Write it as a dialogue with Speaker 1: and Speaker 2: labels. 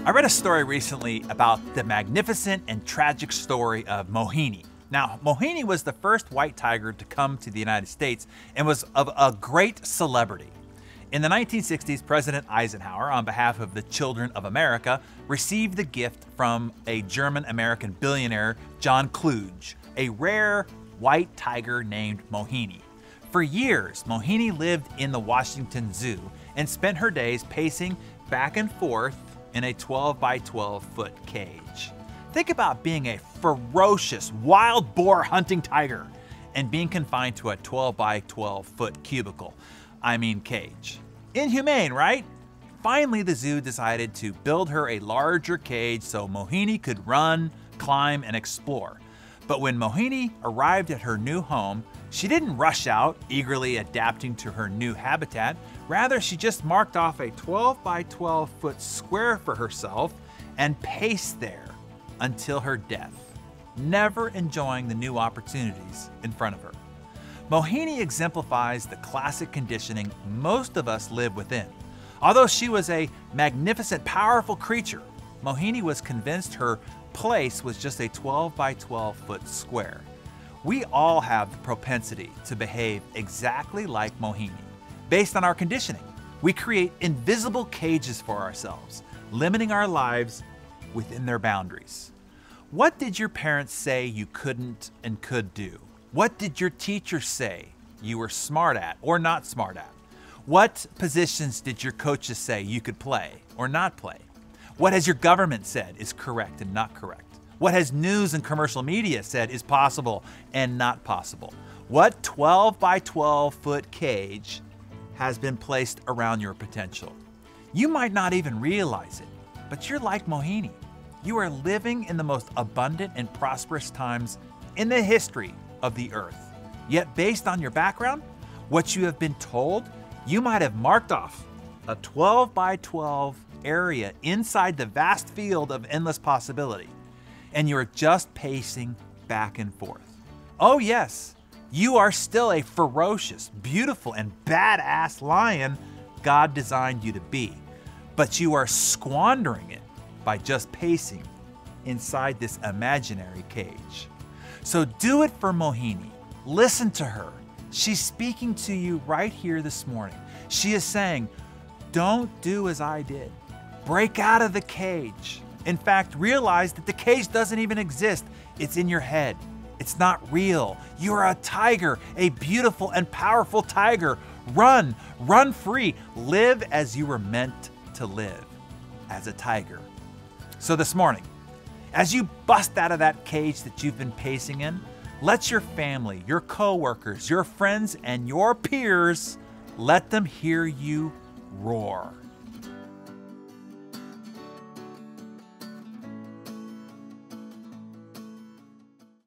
Speaker 1: I read a story recently about the magnificent and tragic story of Mohini. Now, Mohini was the first white tiger to come to the United States and was of a great celebrity. In the 1960s, President Eisenhower, on behalf of the children of America, received the gift from a German-American billionaire, John Kluge, a rare white tiger named Mohini. For years, Mohini lived in the Washington Zoo and spent her days pacing back and forth in a 12 by 12 foot cage. Think about being a ferocious wild boar hunting tiger and being confined to a 12 by 12 foot cubicle. Cage. Inhumane, right? Finally, the zoo decided to build her a larger cage so Mohini could run, climb, and explore. But when Mohini arrived at her new home, she didn't rush out, eagerly adapting to her new habitat. Rather, she just marked off a 12 by 12 foot square for herself and paced there until her death, never enjoying the new opportunities in front of her. Mohini exemplifies the classic conditioning most of us live within. Although she was a magnificent, powerful creature, Mohini was convinced her place was just a 12 by 12 foot square. We all have the propensity to behave exactly like Mohini. Based on our conditioning, we create invisible cages for ourselves, limiting our lives within their boundaries. What did your parents say you couldn't and could do? What did your teacher say you were smart at or not smart at? What positions did your coaches say you could play or not play? What has your government said is correct and not correct? What has news and commercial media said is possible and not possible? What 12 by 12 foot cage has been placed around your potential? You might not even realize it, but you're like Mohini. You are living in the most abundant and prosperous times in the history of the earth. Yet based on your background, what you have been told, you might have marked off a 12 by 12 area inside the vast field of endless possibility, and you're just pacing back and forth. Oh yes, you are still a ferocious, beautiful, and badass lion God designed you to be, but you are squandering it by just pacing inside this imaginary cage. So do it for Mohini. Listen to her. She's speaking to you right here this morning. She is saying, don't do as I did. Break out of the cage. In fact, realize that the cage doesn't even exist. It's in your head. It's not real. You are a tiger, a beautiful and powerful tiger. Run, run free. Live as you were meant to live, as a tiger. So this morning, as you bust out of that cage that you've been pacing in, let your family, your coworkers, your friends, and your peers, let them hear you roar.